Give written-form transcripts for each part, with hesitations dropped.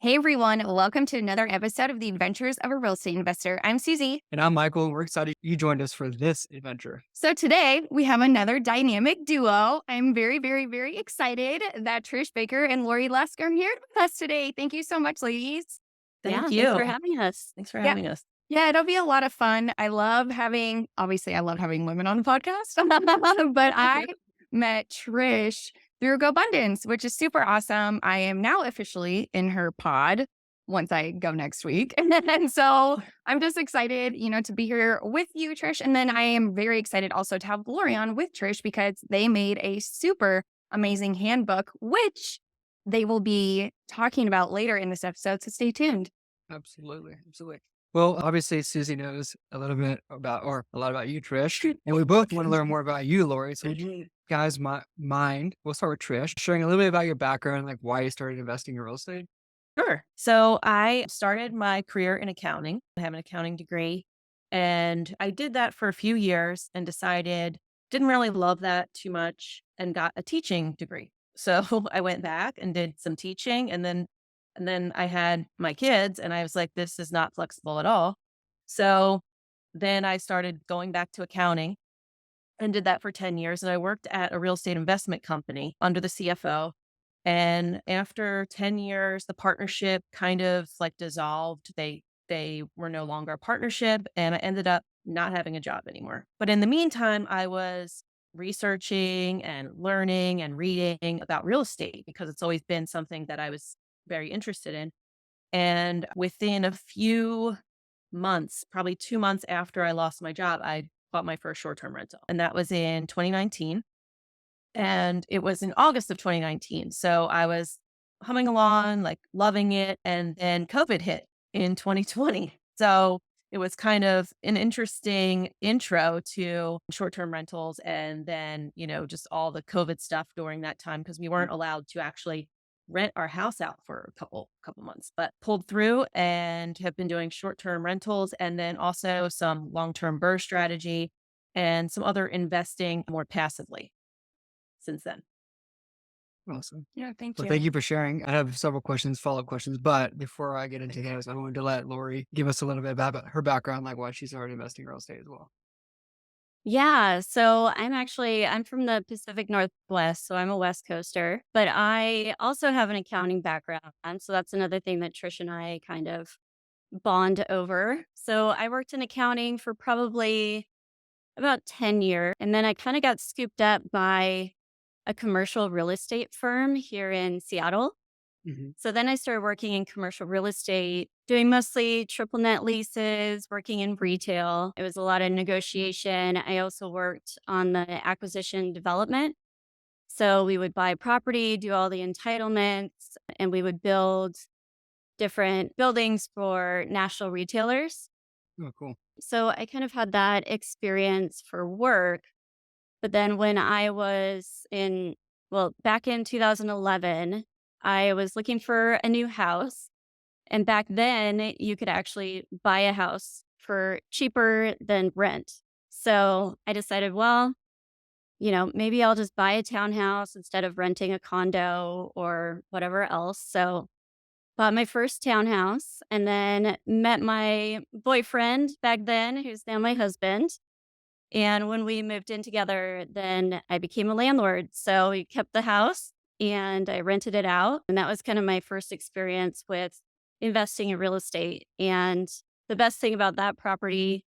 Hey everyone, welcome to another episode of the Adventures of a Real Estate Investor. I'm Susie. And I'm Michael. We're excited you joined us for this adventure. So today we have another dynamic duo. I'm very excited that Trish Baker and Lori Lusk are here with us today. Thank you so much, ladies. Yeah, Thank thanks for you. having us. Thanks for Yeah. having us. Yeah, it'll be a lot of fun. I love having women on the podcast, but I met Trish through GoBundance, which is super awesome. I am now officially in her pod once I go next week. And so I'm just excited, to be here with you, Trish. And then I am very excited also to have Lori on with Trish because they made a super amazing handbook, which they will be talking about later in this episode. So stay tuned. Absolutely. Absolutely. Well, obviously, Susie knows a little bit about, or a lot about you, Trish. And we both want to learn more about you, Lori. So, would you guys mind? We'll start with Trish, sharing a little bit about your background, like why you started investing in real estate. Sure. So I started my career in accounting. I have an accounting degree, and I did that for a few years and decided didn't really love that too much and got a teaching degree. So I went back and did some teaching, and then I had my kids, and I was like, this is not flexible at all. So then I started going back to accounting and did that for 10 years. And I worked at a real estate investment company under the CFO. And after 10 years, the partnership kind of like dissolved. They were no longer a partnership, and I ended up not having a job anymore. But in the meantime, I was researching and learning and reading about real estate because it's always been something that I was very interested in. And within a few months, probably 2 months after I lost my job, I bought my first short-term rental. And that was in 2019. And it was in August of 2019. So I was humming along, like loving it. And then COVID hit in 2020. So it was kind of an interesting intro to short-term rentals and then, just all the COVID stuff during that time because we weren't allowed to actually rent our house out for a couple months, but pulled through and have been doing short-term rentals and then also some long-term BRRRR strategy and some other investing more passively since then. Awesome. Yeah, thank Well, you. thank you for sharing. I have several questions, follow-up questions, but before I get into those, I wanted to let Lori give us a little bit about her background, like why she started investing in real estate as well. Yeah, so I'm from the Pacific Northwest, so I'm a West Coaster, but I also have an accounting background. And so that's another thing that Trish and I kind of bond over. So I worked in accounting for probably about 10 years, and then I kind of got scooped up by a commercial real estate firm here in Seattle. Hmm. So then I started working in commercial real estate, doing mostly triple net leases, working in retail. It was a lot of negotiation. I also worked on the acquisition development. So we would buy property, do all the entitlements, and we would build different buildings for national retailers. Oh, cool. So I kind of had that experience for work. But then when I was back in 2011, I was looking for a new house. And back then, you could actually buy a house for cheaper than rent. So I decided, well, maybe I'll just buy a townhouse instead of renting a condo or whatever else. So bought my first townhouse and then met my boyfriend back then, who's now my husband. And when we moved in together, then I became a landlord. So we kept the house and I rented it out. And that was kind of my first experience with investing in real estate. And the best thing about that property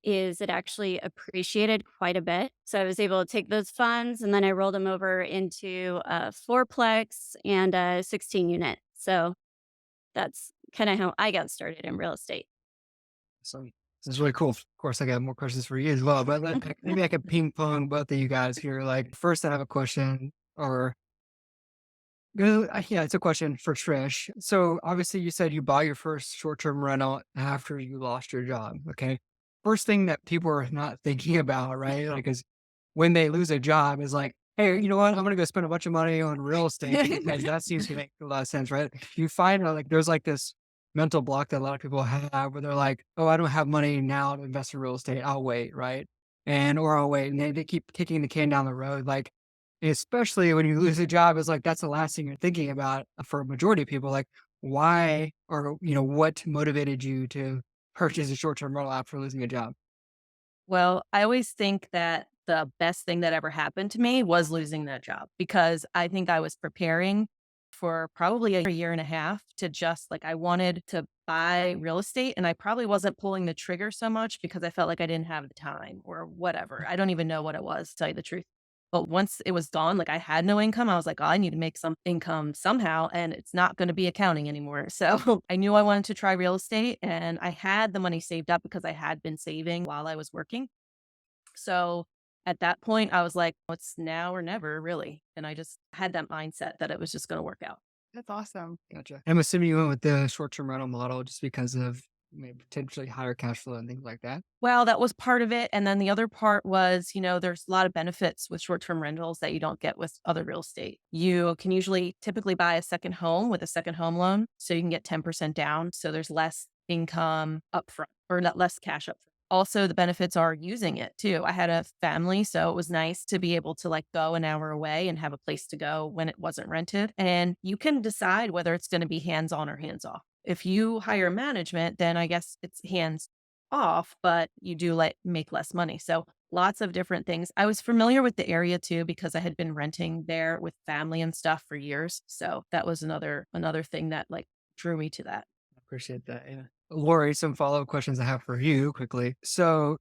is it actually appreciated quite a bit. So I was able to take those funds and then I rolled them over into a fourplex and a 16 unit. So that's kind of how I got started in real estate. So this is really cool. Of course, I got more questions for you as well, but maybe I could ping pong both of you guys here. Like, first, I have a question, or yeah, it's a question for Trish. So, obviously, you said you bought your first short-term rental after you lost your job. Okay, first thing that people are not thinking about, right? Like, is when they lose a job, is like, hey, you know what? I'm gonna go spend a bunch of money on real estate because that seems to make a lot of sense, right? You find like there's like this mental block that a lot of people have where they're like, oh, I don't have money now to invest in real estate. I'll wait, right? Or I'll wait. And they keep kicking the can down the road. Like, especially when you lose a job, it's like that's the last thing you're thinking about for a majority of people. Like, why or, what motivated you to purchase a short-term rental after losing a job? Well, I always think that the best thing that ever happened to me was losing that job because I think I was preparing for probably a year and a half to just like I wanted to buy real estate and I probably wasn't pulling the trigger so much because I felt like I didn't have the time or whatever. I don't even know what it was, to tell you the truth. But once it was gone, like I had no income, I was like, oh, I need to make some income somehow, and it's not going to be accounting anymore. So I knew I wanted to try real estate, and I had the money saved up because I had been saving while I was working. So at that point, I was like, well, it's now or never, really. And I just had that mindset that it was just going to work out. That's awesome. Gotcha. I'm assuming you went with the short-term rental model just because of maybe potentially higher cash flow and things like that. Well, that was part of it. And then the other part was, there's a lot of benefits with short term rentals that you don't get with other real estate. You can usually typically buy a second home with a second home loan. So you can get 10% down. So there's less income upfront or not less cash upfront. Also, the benefits are using it too. I had a family, so it was nice to be able to like go an hour away and have a place to go when it wasn't rented. And you can decide whether it's going to be hands on or hands off. If you hire management, then I guess it's hands off, but you do like make less money. So lots of different things. I was familiar with the area too because I had been renting there with family and stuff for years. So that was another thing that like drew me to that. Appreciate that. Yeah. Lori, some follow-up questions I have for you quickly. So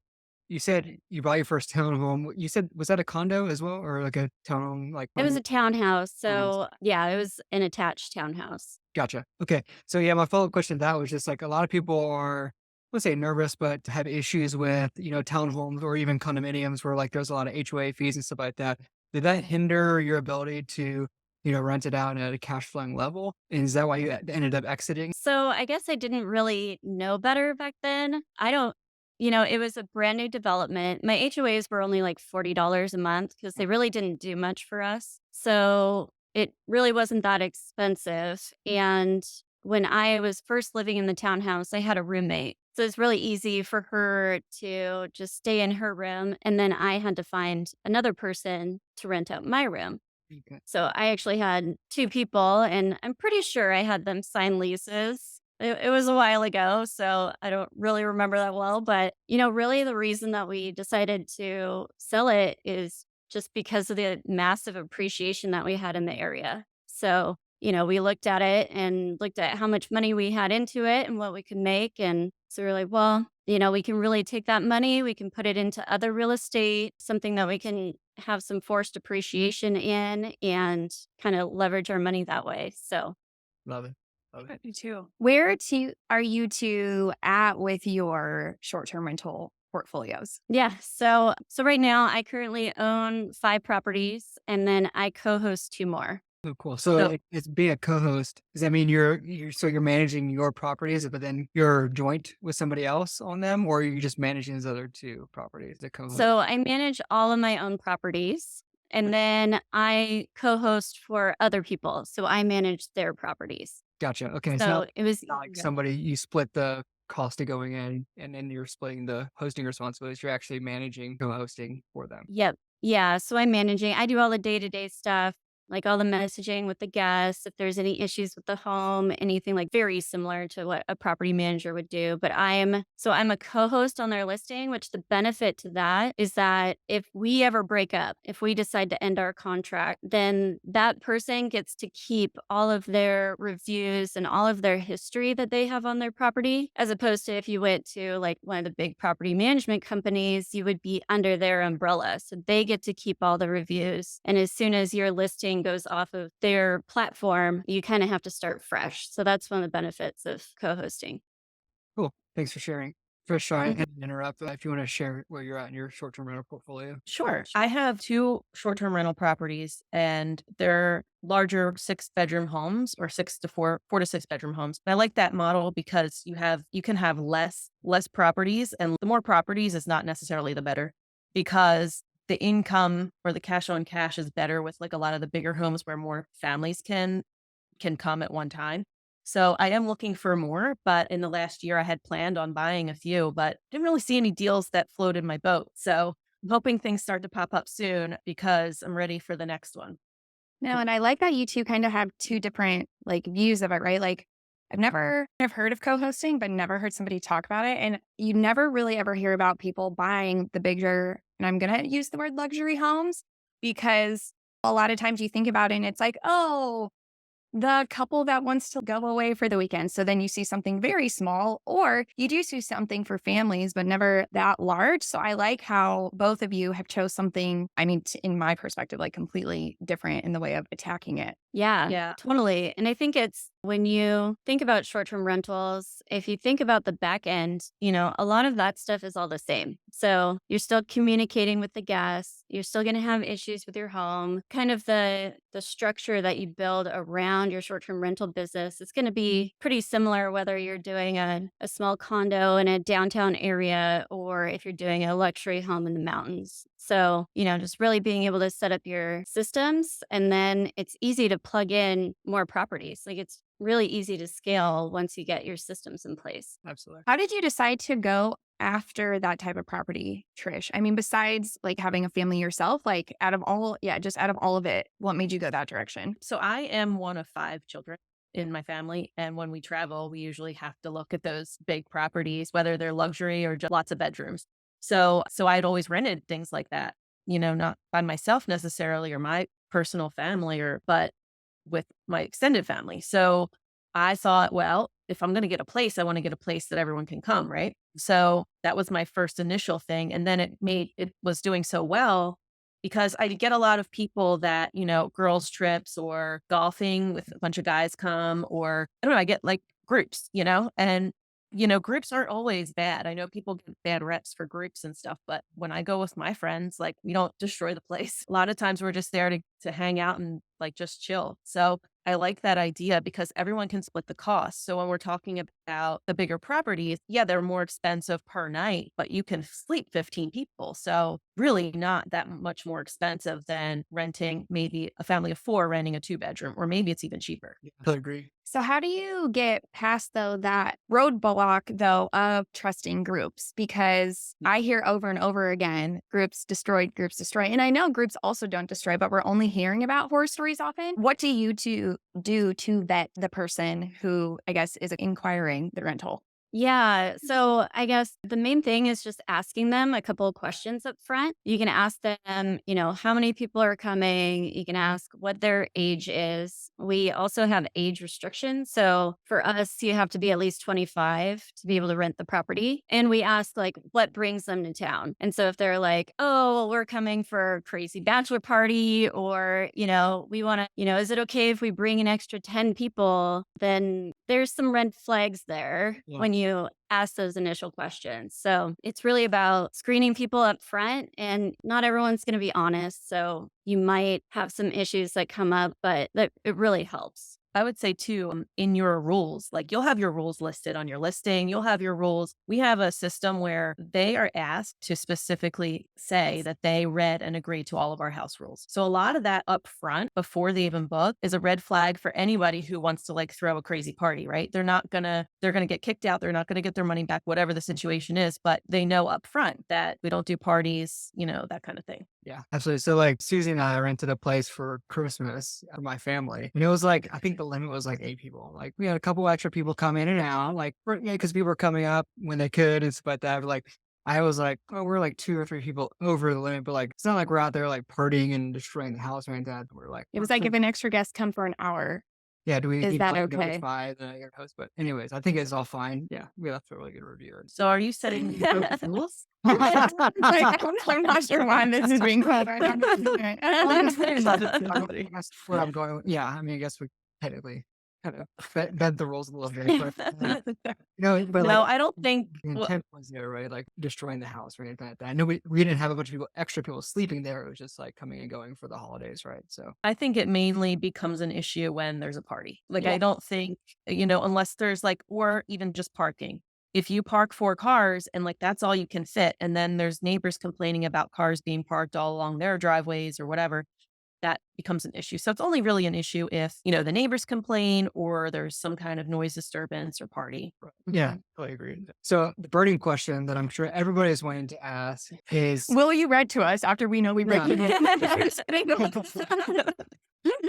you said you bought your first townhome. You said, was that a condo as well or like a townhome? Like, It was a townhouse. townhouse? So yeah, it was an attached townhouse. Gotcha. Okay. So yeah, my follow-up question to that was just like a lot of people are, let's say nervous, but have issues with, townhomes or even condominiums where like there's a lot of HOA fees and stuff like that. Did that hinder your ability to, rent it out at a cash flowing level? And is that why you ended up exiting? So I guess I didn't really know better back then. I don't, it was a brand new development. My HOAs were only like $40 a month because they really didn't do much for us. So it really wasn't that expensive. And when I was first living in the townhouse, I had a roommate. So it's really easy for her to just stay in her room. And then I had to find another person to rent out my room. Okay. So I actually had 2 people, and I'm pretty sure I had them sign leases. It was a while ago, so I don't really remember that well. But, really the reason that we decided to sell it is just because of the massive appreciation that we had in the area. So, we looked at it and looked at how much money we had into it and what we could make. And so we're like, well, we can really take that money, we can put it into other real estate, something that we can have some forced appreciation in and kind of leverage our money that way. So, Love it. Love it. Me too. Where are you two at with your short-term rental portfolios? yeah. So right now I currently own 5 properties and then I co-host 2 more. Oh, cool. So So it's being a co-host. Does that mean you're managing your properties, but then you're joint with somebody else on them, or are you just managing those other 2 properties, the co-host? So I manage all of my own properties and then I co-host for other people. So I manage their properties. Gotcha. Okay. It's So it was, not like yeah. somebody you split the cost of going in and then you're splitting the hosting responsibilities. You're actually managing co-hosting for them. Yep. Yeah. So I'm managing, I do all the day to day stuff, like all the messaging with the guests, if there's any issues with the home, anything like very similar to what a property manager would do. But I'm a co host on their listing, which the benefit to that is that if we ever break up, if we decide to end our contract, then that person gets to keep all of their reviews and all of their history that they have on their property, as opposed to if you went to like one of the big property management companies, you would be under their umbrella. So they get to keep all the reviews. And as soon as your listing goes off of their platform, you kind of have to start fresh. So that's one of the benefits of co-hosting. Cool. Thanks for sharing. Trish, sorry, I Mhm. had to interrupt. If you want to share where you're at in your short-term rental portfolio. sure. I have 2 short-term rental properties and they're larger 6-bedroom homes or 4 to 6 bedroom homes. And I like that model because you can have less properties, and the more properties is not necessarily the better because the income or the cash on cash is better with like a lot of the bigger homes where more families can come at one time. So I am looking for more, but in the last year I had planned on buying a few, but didn't really see any deals that floated my boat. So I'm hoping things start to pop up soon because I'm ready for the next one. No, and I like that you two kind of have 2 different like views of it, right? Like I've heard of co-hosting, but never heard somebody talk about it. And you never really ever hear about people buying the bigger, and I'm going to use the word luxury homes, because a lot of times you think about it and it's like, oh, the couple that wants to go away for the weekend. So then you see something very small, or you do see something for families, but never that large. So I like how both of you have chose something, I mean, in my perspective, like completely different in the way of attacking it. Yeah, Yeah. totally. And I think it's when you think about short term rentals, if you think about the back end, a lot of that stuff is all the same. So you're still communicating with the guests. You're still going to have issues with your home. Kind of the structure that you build around your short term rental business is going to be pretty similar, whether you're doing a small condo in a downtown area or if you're doing a luxury home in the mountains. So, just really being able to set up your systems, and then it's easy to plug in more properties. Like it's really easy to scale once you get your systems in place. Absolutely. How did you decide to go after that type of property, Trish? I mean, besides like having a family yourself, like just out of all of it, what made you go that direction? So I am one of 5 children in my family. And when we travel, we usually have to look at those big properties, whether they're luxury or just lots of bedrooms. So I'd always rented things like that, not by myself necessarily or my personal family, but with my extended family. So I thought, well, if I'm going to get a place, I want to get a place that everyone can come, right? So that was my first initial thing. And then it was doing so well because I get a lot of people that, girls trips or golfing with a bunch of guys come, or I don't know, I get like groups, and groups aren't always bad. I know people get bad reps for groups and stuff, but when I go with my friends, like we don't destroy the place. A lot of times we're just there to hang out and like just chill. So I like that idea because everyone can split the cost. So when we're talking about the bigger properties, yeah, they're more expensive per night, but you can sleep 15 people. So really not that much more expensive than renting maybe a family of 4 renting a 2-bedroom, or maybe it's even cheaper. I agree. So how do you get past though that roadblock though of trusting groups? Because I hear over and over again, groups destroy. And I know groups also don't destroy, but we're only hearing about horror stories often. What do you do to vet the person who I guess is inquiring the rental? Yeah. So I guess the main thing is just asking them a couple of questions up front. You can ask them, how many people are coming. You can ask what their age is. We also have age restrictions. So for us, you have to be at least 25 to be able to rent the property. And we ask like what brings them to town. And so if they're like, oh, well, we're coming for a crazy bachelor party, or, we want to, is it okay if we bring an extra 10 people? Then there's some red flags there when you ask those initial questions. So it's really about screening people up front, and not everyone's going to be honest. So you might have some issues that come up, but it really helps. I would say too, in your rules, like you'll have your rules listed on your listing, you'll have your rules. We have a system where they are asked to specifically say that they read and agreed to all of our house rules. So a lot of that up front before they even book is a red flag for anybody who wants to like throw a crazy party, right? They're going to get kicked out. They're not going to get their money back, whatever the situation is, but they know up front that we don't do parties, that kind of thing. Yeah, absolutely. So like Susie and I rented a place for Christmas for my family. And it was like, I think the limit was like 8 people. Like we had a couple extra people come in and out, like, because people were coming up when they could and stuff like that. But like, I was like, oh, we're like 2 or 3 people over the limit, but like, it's not like we're out there like partying and destroying the house or anything like that. We're like, It was like if an extra guest come for an hour. yeah, do we Is need that to okay? notify the your host? But anyways, I think it's all fine. Yeah, we left a really good review. So are you setting rules? Like, I'm not sure why this is being called. That's where I'm going. Yeah, I mean, I guess we technically kind of bend the rules a little bit. But, but No, like, I don't think. the Well, intent was there, right? Like destroying the house or anything like that. I know we didn't have a bunch of extra people sleeping there. It was just like coming and going for the holidays, right? So I think it mainly becomes an issue when there's a party. Like, Yeah. I don't think, unless there's like, or even just parking. If you park 4 cars and like that's all you can fit, and then there's neighbors complaining about cars being parked all along their driveways or whatever, that becomes an issue. So it's only really an issue if, the neighbors complain or there's some kind of noise disturbance or party. yeah, totally agree. So the burning question that I'm sure everybody is wanting to ask is, Will you read to us after we know we break Yeah. it?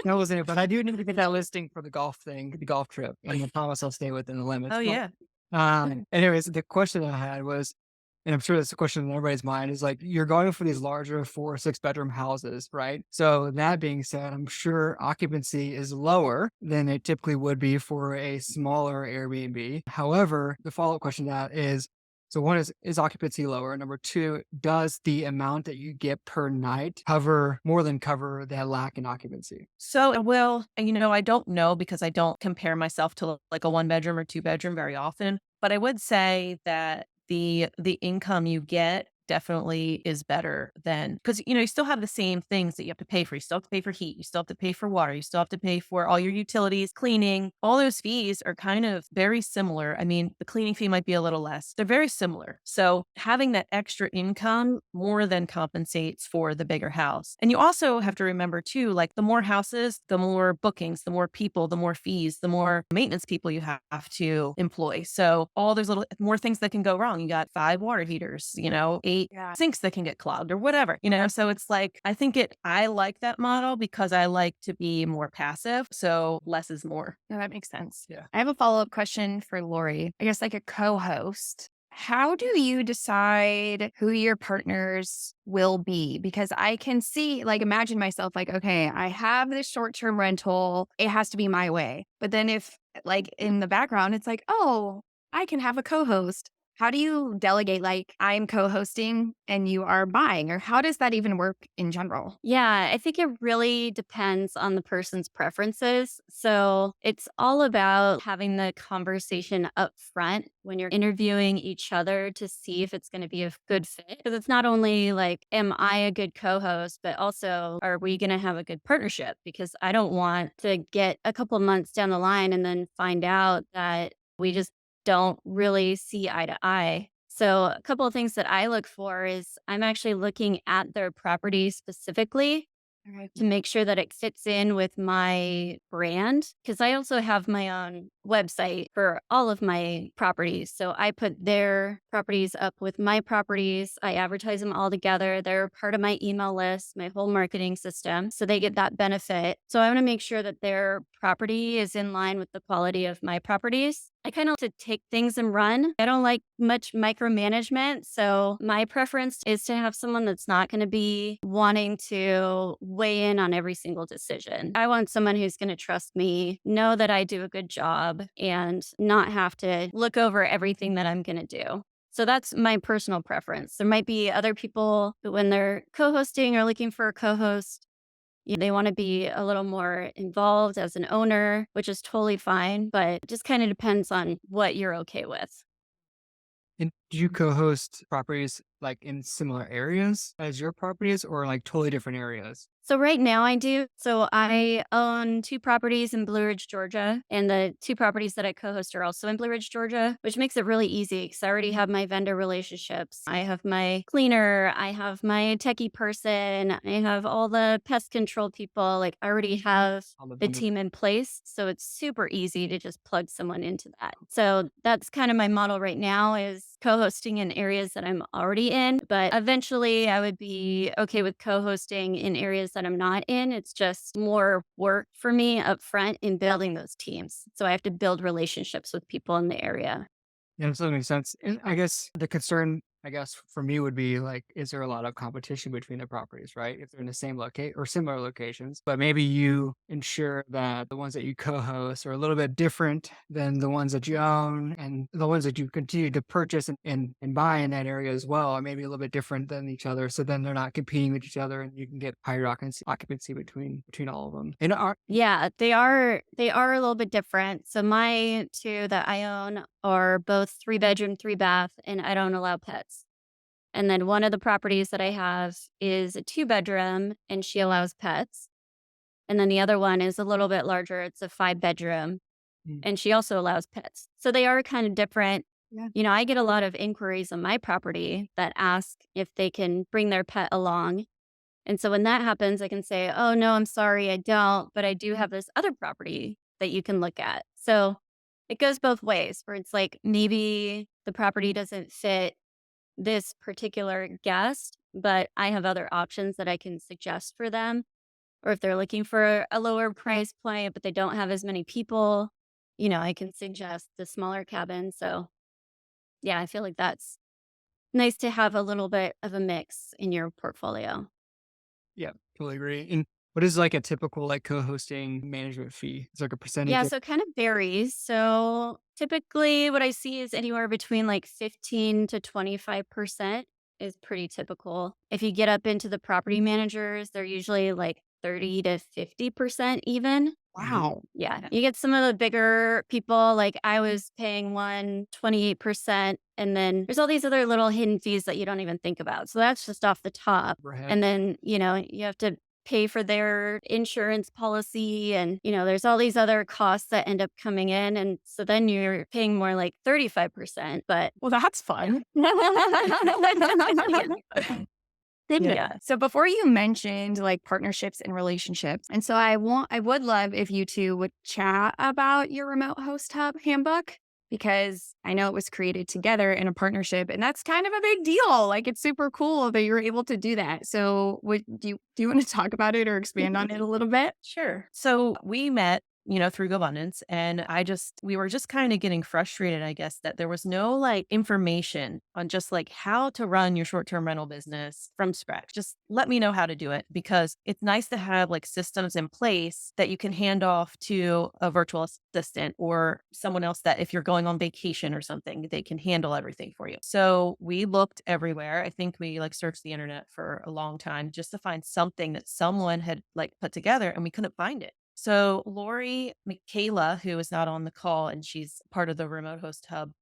that wasn't it, but I do need to get that listing for the golf thing, the golf trip. And I promise I'll stay within the limits. Oh, But, yeah. anyways, the question I had was, and I'm sure that's a question in everybody's mind, is like, you're going for these larger 4 or 6 bedroom houses, right? So that being said, I'm sure occupancy is lower than it typically would be for a smaller Airbnb. However, the follow-up question to that is, so one is occupancy lower? Number two, does the amount that you get per night more than cover that lack in occupancy? So, well, I don't know because I don't compare myself to like a 1 bedroom or 2 bedroom very often. But I would say that the income you get definitely is better than, because you still have the same things that you have to pay for. You still have to pay for heat, you still have to pay for water, you still have to pay for all your utilities, cleaning. All those fees are kind of very similar. I mean, the cleaning fee might be a little less. They're very similar. So having that extra income more than compensates for the bigger house. And you also have to remember too, like the more houses, the more bookings, the more people, the more fees, the more maintenance people you have to employ. So all there's little more things that can go wrong. You got 5 water heaters, 8 Yeah. sinks that can get clogged or whatever. So it's like, I like that model because I like to be more passive. So less is more. No, that makes sense. Yeah. I have a follow-up question for Lori. I guess like a co-host. How do you decide who your partners will be? Because I can see, like, imagine myself like, okay, I have this short-term rental. It has to be my way. But then if, like, in the background, it's like, oh, I can have a co-host. How do you delegate, like, I'm co-hosting and you are buying? Or how does that even work in general? Yeah, I think it really depends on the person's preferences. So it's all about having the conversation up front when you're interviewing each other to see if it's going to be a good fit. Because it's not only like, am I a good co host, but also, are we going to have a good partnership? Because I don't want to get a couple months down the line and then find out that we just don't really see eye to eye. So, a couple of things that I look for is I'm actually looking at their property specifically Okay. to make sure that it fits in with my brand. Because I also have my own website for all of my properties. So I put their properties up with my properties. I advertise them all together. They're part of my email list, my whole marketing system. So they get that benefit. So I want to make sure that their property is in line with the quality of my properties. I kind of like to take things and run. I don't like much micromanagement. So my preference is to have someone that's not going to be wanting to weigh in on every single decision. I want someone who's going to trust me, know that I do a good job, and not have to look over everything that I'm going to do. So that's my personal preference. There might be other people who, when they're co-hosting or looking for a co-host, they want to be a little more involved as an owner, which is totally fine, but it just kind of depends on what you're okay with. And do you co-host properties like in similar areas as your properties or like totally different areas? So right now I do. So I own 2 properties in Blue Ridge, Georgia, and the 2 properties that I co-host are also in Blue Ridge, Georgia, which makes it really easy because I already have my vendor relationships. I have my cleaner, I have my techie person, I have all the pest control people. Like I already have All the the vendors. team in place. So it's super easy to just plug someone into that. So that's kind of my model right now is co-hosting in areas that I'm already in, but eventually I would be okay with co-hosting in areas that I'm not in. It's just more work for me up front in building those teams. So I have to build relationships with people in the area. Yeah, that makes sense. And I guess the concern, for me would be like, is there a lot of competition between the properties, right? If they're in the same locate or similar locations, but maybe you ensure that the ones that you co-host are a little bit different than the ones that you own, and the ones that you continue to purchase and buy in that area as well are maybe a little bit different than each other. So then they're not competing with each other, and you can get higher occupancy between all of them. And Yeah, they are a little bit different. So my 2 that I own are both 3 bedroom, 3 bath, and I don't allow pets. And then one of the properties that I have is a 2 bedroom and she allows pets. And then the other one is a little bit larger. It's a 5 bedroom Mm. and she also allows pets. So they are kind of different. Yeah. I get a lot of inquiries on my property that ask if they can bring their pet along. And so when that happens, I can say, oh, no, I'm sorry, I don't, but I do have this other property that you can look at. So it goes both ways where it's like maybe the property doesn't fit this particular guest, but I have other options that I can suggest for them. or if they're looking for a lower price point, but they don't have as many people, I can suggest the smaller cabin. So yeah, I feel like that's nice to have a little bit of a mix in your portfolio. Yeah, totally agree. And what is like a typical like co-hosting management fee? It's like a percentage Yeah, of so it kind of varies. So typically what I see is anywhere between like 15 to 25% is pretty typical. If you get up into the property managers, they're usually like 30 to 50% even. Wow. Yeah. You get some of the bigger people, like I was paying one 28%. And then there's all these other little hidden fees that you don't even think about. So that's just off the top. overhead. And then, you have to pay for their insurance policy. And, there's all these other costs that end up coming in. And so then you're paying more like 35%. But Well, that's fun. Yeah. So before you mentioned like partnerships and relationships, and so I would love if you two would chat about your remote host hub handbook, because I know it was created together in a partnership, and that's kind of a big deal. Like it's super cool that you're able to do that. So do you want to talk about it or expand on it a little bit? Sure. So we met, through GoAbundance, and we were just kind of getting frustrated, I guess, that there was no like information on just like how to run your short-term rental business from scratch. Just let me know how to do it, because it's nice to have like systems in place that you can hand off to a virtual assistant or someone else that if you're going on vacation or something, they can handle everything for you. So we looked everywhere. I think we like searched the internet for a long time just to find something that someone had like put together, and we couldn't find it. So Lori Michaela, who is not on the call, and she's part of the Remote Host Hub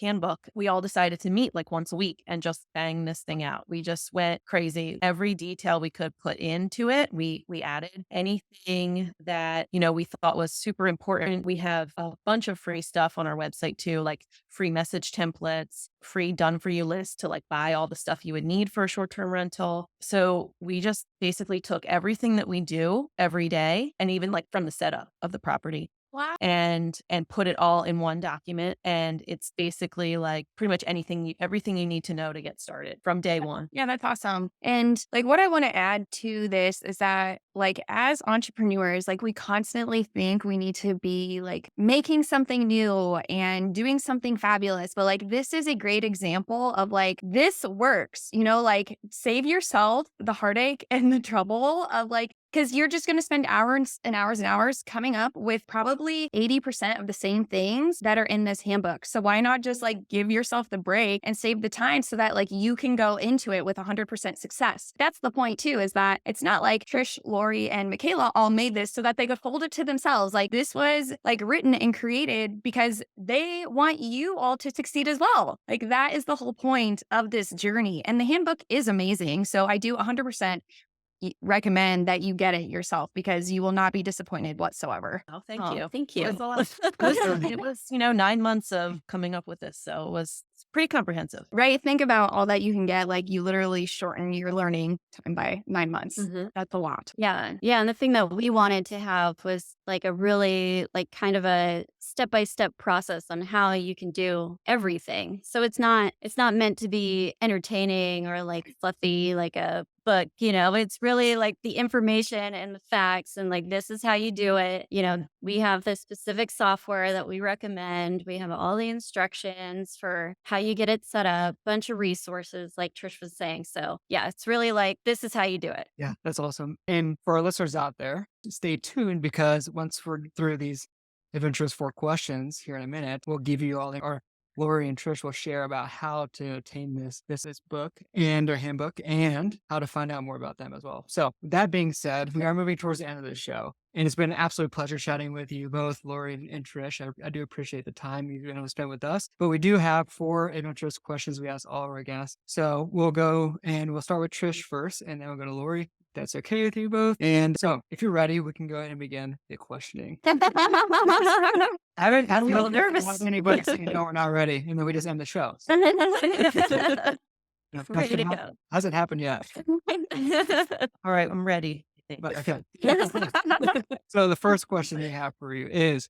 handbook, we all decided to meet like once a week and just bang this thing out. We just went crazy. Every detail we could put into it, we added anything that, we thought was super important. We have a bunch of free stuff on our website too, like free message templates, free done for you list to like buy all the stuff you would need for a short-term rental. So we just basically took everything that we do every day, and even like from the setup of the property, Wow. and put it all in one document. And it's basically like pretty much everything you need to know to get started from day one. Yeah, that's awesome. And like what I want to add to this is that like as entrepreneurs, like we constantly think we need to be like making something new and doing something fabulous. But like this is a great example of like this works, like save yourself the heartache and the trouble of like, because you're just going to spend hours and hours and hours coming up with probably 80% of the same things that are in this handbook. So why not just like give yourself the break and save the time so that like you can go into it with 100% success. That's the point too, is that it's not like Trish, Lori, and Michaela all made this so that they could hold it to themselves. Like this was like written and created because they want you all to succeed as well. Like that is the whole point of this journey. And the handbook is amazing. So I do 100% recommend that you get it yourself, because you will not be disappointed whatsoever. Oh, thank you. Thank It you. was a lot. It was, 9 months of coming up with this. So it was pretty comprehensive. Right? Think about all that you can get. Like you literally shorten your learning time by 9 months. Mhm. That's a lot. Yeah. Yeah. And the thing that we wanted to have was like a really like kind of a step-by-step process on how you can do everything. So it's not meant to be entertaining or like fluffy like a book, it's really like the information and the facts, and like this is how you do it. We have the specific software that we recommend. We have all the instructions for how you get it set up, bunch of resources like Trish was saying. So yeah, it's really like this is how you do it. Yeah, that's awesome. And for our listeners out there, stay tuned, because once we're through these adventurous 4 questions here in a minute, we'll give you all our Lori and Trish will share about how to obtain this book and their handbook, and how to find out more about them as well. So with that being said, we are moving towards the end of the show, and it's been an absolute pleasure chatting with you both, Lori and Trish. I do appreciate the time you've been able to spend with us, but we do have 4 adventurous questions we ask all of our guests. So we'll go and we'll start with Trish first, and then we'll go to Lori. That's okay with you both. And so if you're ready, we can go ahead and begin the questioning. I haven't a little nervous. Anybody say no, we're not ready, and then we just end the show. Ready to go. Hasn't happened yet. All right, I'm ready. I think. But okay. So the first question we have for you is,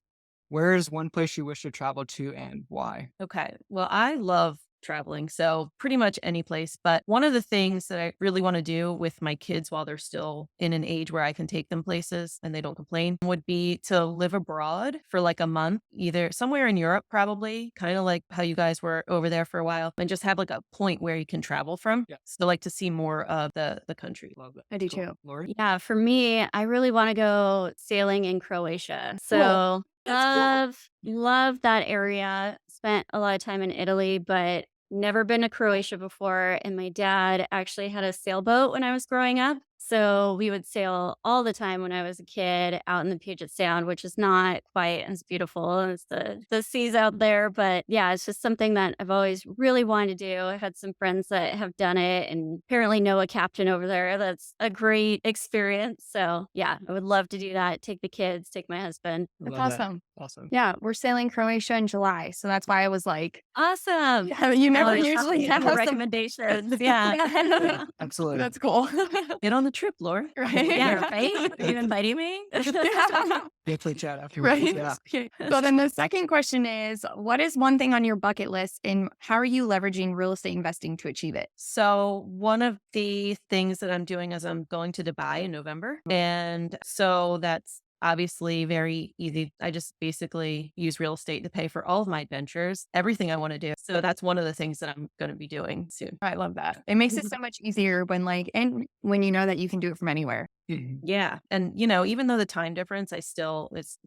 where is one place you wish to travel to and why? Okay. Well, I love traveling. So pretty much any place. But one of the things that I really want to do with my kids while they're still in an age where I can take them places and they don't complain would be to live abroad for like a month, either somewhere in Europe, probably kind of like how you guys were over there for a while, and just have like a point where you can travel from. Yeah. So like to see more of the country. Love that. I do Cool. too. Lori? Yeah, for me, I really want to go sailing in Croatia. Cool. So That's love that area. Spent a lot of time in Italy, but never been to Croatia before. And my dad actually had a sailboat when I was growing up. So we would sail all the time when I was a kid out in the Puget Sound, which is not quite as beautiful as the seas out there. But yeah, it's just something that I've always really wanted to do. I had some friends that have done it and apparently know a captain over there. That's a great experience. So yeah, I would love to do that. Take the kids, take my husband. That's Love that. awesome. Awesome. Yeah, we're sailing Croatia in July. So that's why I was like, Awesome. yeah, you never Oh, usually have some recommendations. Yeah. Absolutely. That's cool. Get on the trip, Laura. Right. Yeah, right? Are you inviting me? Definitely chat afterwards. Right. Yeah. Okay. So then the second question is, what is one thing on your bucket list and how are you leveraging real estate investing to achieve it? So one of the things that I'm doing is I'm going to Dubai in November. And so that's obviously very easy. I just basically use real estate to pay for all of my adventures, everything I want to do. So that's one of the things that I'm going to be doing soon. I love that. It makes it so much easier and when you know that you can do it from anywhere. Mhm. Yeah. And, even though the time difference, it's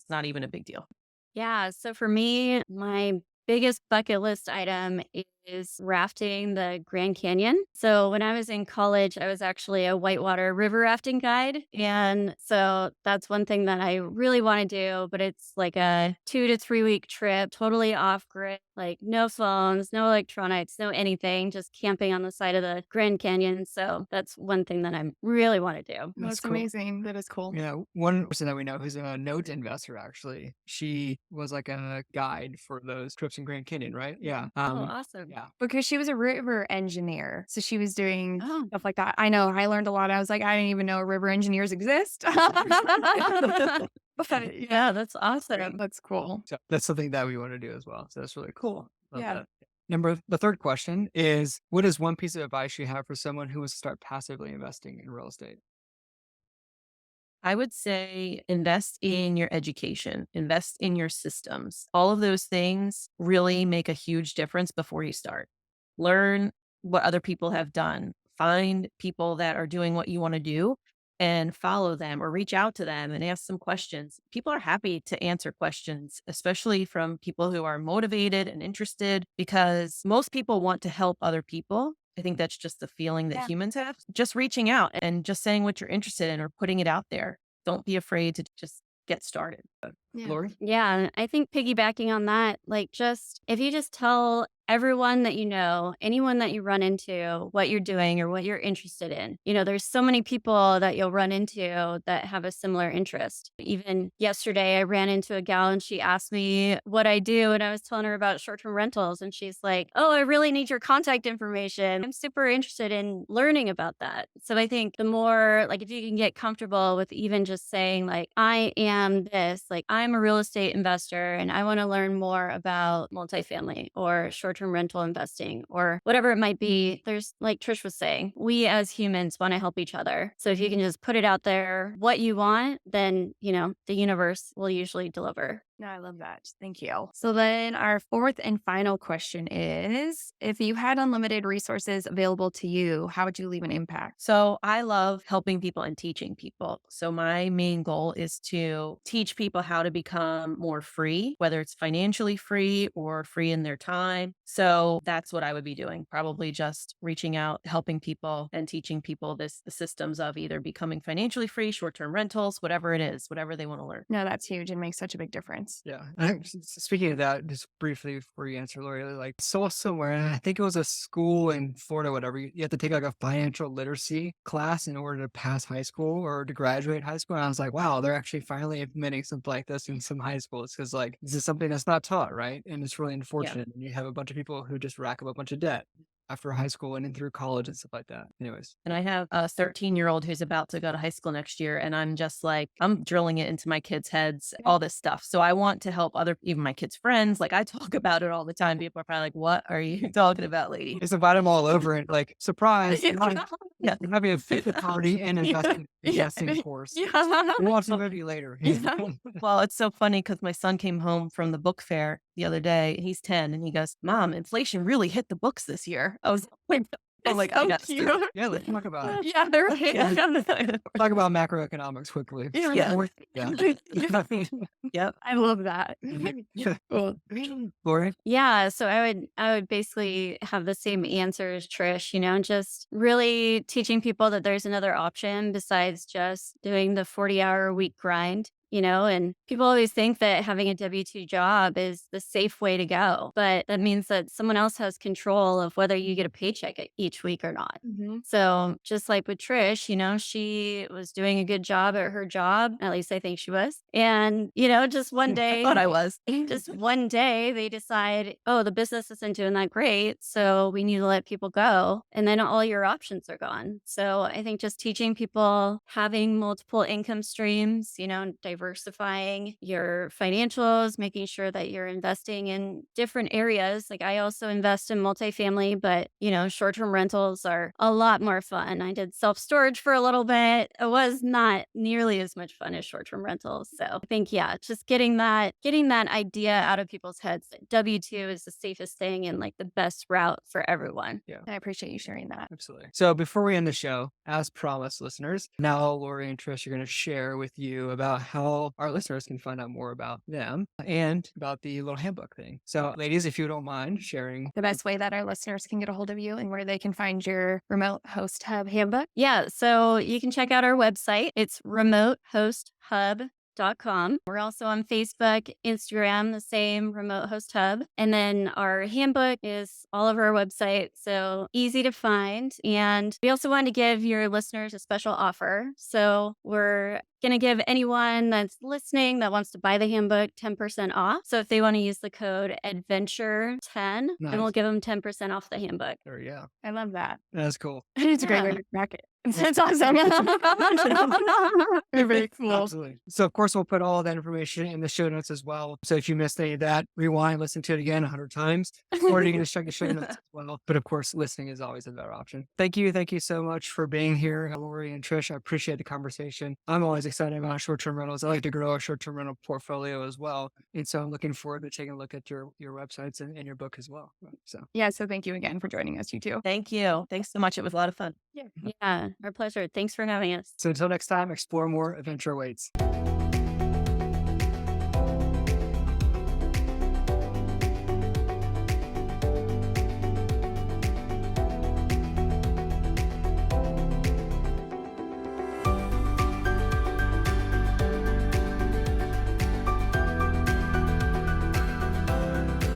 not even a big deal. Yeah. So for me, my biggest bucket list item is rafting the Grand Canyon. So when I was in college, I was actually a whitewater river rafting guide. And so that's one thing that I really want to do, but it's like a 2 to 3 week trip, totally off grid, like no phones, no electronics, no anything, just camping on the side of the Grand Canyon. So that's one thing that I really want to do. That's cool. amazing. That is cool. Yeah, one person that we know who's a note investor, actually, she was like a guide for those trips in Grand Canyon, right? Yeah. Oh, awesome. Yeah. Because she was a river engineer. So she was doing Oh. stuff like that. I know. I learned a lot. I was like, I didn't even know river engineers exist. But Yeah, that's awesome. that's cool. So that's something that we want to do as well. So that's really cool. Love Yeah. that. The third question is, what is one piece of advice you have for someone who wants to start passively investing in real estate? I would say invest in your education, invest in your systems. All of those things really make a huge difference before you start. Learn what other people have done. Find people that are doing what you want to do and follow them or reach out to them and ask some questions. People are happy to answer questions, especially from people who are motivated and interested, because most people want to help other people. I think that's just the feeling that Yeah. humans have. Just reaching out and just saying what you're interested in or putting it out there. Don't be afraid to just get started. Yeah. Lori? Yeah, and I think piggybacking on that, like if you just tell everyone that you know, anyone that you run into, what you're doing or what you're interested in. There's so many people that you'll run into that have a similar interest. Even yesterday, I ran into a gal and she asked me what I do. And I was telling her about short-term rentals. And she's like, oh, I really need your contact information. I'm super interested in learning about that. So I think the more, like, if you can get comfortable with even just saying, like, I am this, like, I'm a real estate investor and I want to learn more about multifamily or short-term rental investing or whatever it might be. There's, like Trish was saying, we as humans want to help each other. So if you can just put it out there, what you want, then, the universe will usually deliver. No, I love that. Thank you. So then our fourth and final question is, if you had unlimited resources available to you, how would you leave an impact? So I love helping people and teaching people. So my main goal is to teach people how to become more free, whether it's financially free or free in their time. So that's what I would be doing. Probably just reaching out, helping people and teaching people the systems of either becoming financially free, short-term rentals, whatever it is, whatever they want to learn. No, that's huge and makes such a big difference. Yeah. Speaking of that, just briefly before you answer, Lori, like saw somewhere, and I think it was a school in Florida, whatever. You have to take like a financial literacy class in order to pass high school or to graduate high school. And I was like, wow, they're actually finally implementing something like this in some high schools because like this is something that's not taught, right? And it's really unfortunate. And you have a bunch of people who just rack up a bunch of debt. after high school and then through college and stuff like that. Anyways. And I have a 13-year-old who's about to go to high school next year. And I'm just like, I'm drilling it into my kids' heads, all this stuff. So I want to help even my kids' friends. Like I talk about it all the time. People are probably like, what are you talking about, lady? Just invite them all over and like, surprise, Yeah. you're having a fit party and investing course. Yeah. We'll watch the movie later. Well, it's so funny because my son came home from the book fair the other day. He's 10 and he goes, Mom, inflation really hit the books this year. I was like, So yes. cute. Yeah, let's talk about it. Yeah, they're Yeah. Talk about macroeconomics quickly. Yeah. Yeah. Yep. I love that. Cool. Lori? Yeah, so I would basically have the same answer as Trish, just really teaching people that there's another option besides just doing the 40-hour a week grind. And people always think that having a W-2 job is the safe way to go. But that means that someone else has control of whether you get a paycheck each week or not. Mhm. So just like with Trish, she was doing a good job at her job. At least I think she was. And, just one I day, thought I was. just one day they decide, oh, the business isn't doing that great. So we need to let people go. And then all your options are gone. So I think just teaching people having multiple income streams, diversifying your financials, making sure that you're investing in different areas. Like I also invest in multifamily, but short-term rentals are a lot more fun. I did self-storage for a little bit. It was not nearly as much fun as short-term rentals. So I think, just getting that idea out of people's heads that W-2 is the safest thing and like the best route for everyone. Yeah. I appreciate you sharing that. Absolutely. So before we end the show, as promised, listeners, now Lori and Trish are going to share with you about how our listeners can find out more about them and about the little handbook thing. So ladies, if you don't mind sharing. The best way that our listeners can get a hold of you and where they can find your remote host hub handbook. Yeah, so you can check out our website. It's remotehosthub.com. We're also on Facebook, Instagram, the same Remote Host Hub. And then our handbook is all over our website, so easy to find. And we also want to give your listeners a special offer. So we're going to give anyone that's listening that wants to buy the handbook 10% off. So if they want to use the code ADVENTURE10, then we'll Nice. give them 10% off the handbook. Or yeah, I love that. that's cool. It's a great way to crack it. It's awesome. Very cool. Absolutely. So of course we'll put all that information in the show notes as well. So if you missed any of that, rewind, listen to it again 100 times, or you can just check the show notes as well. But of course, listening is always a better option. Thank you so much for being here, Lori and Trish. I appreciate the conversation. I'm always excited about short-term rentals. I like to grow a short-term rental portfolio as well, and so I'm looking forward to taking a look at your websites and your book as well. So Yeah, so thank you again for joining us, you two. Thank you. Thanks so much. It was a lot of fun. Yeah, our pleasure. Thanks for having us. until next time, explore more, adventure awaits.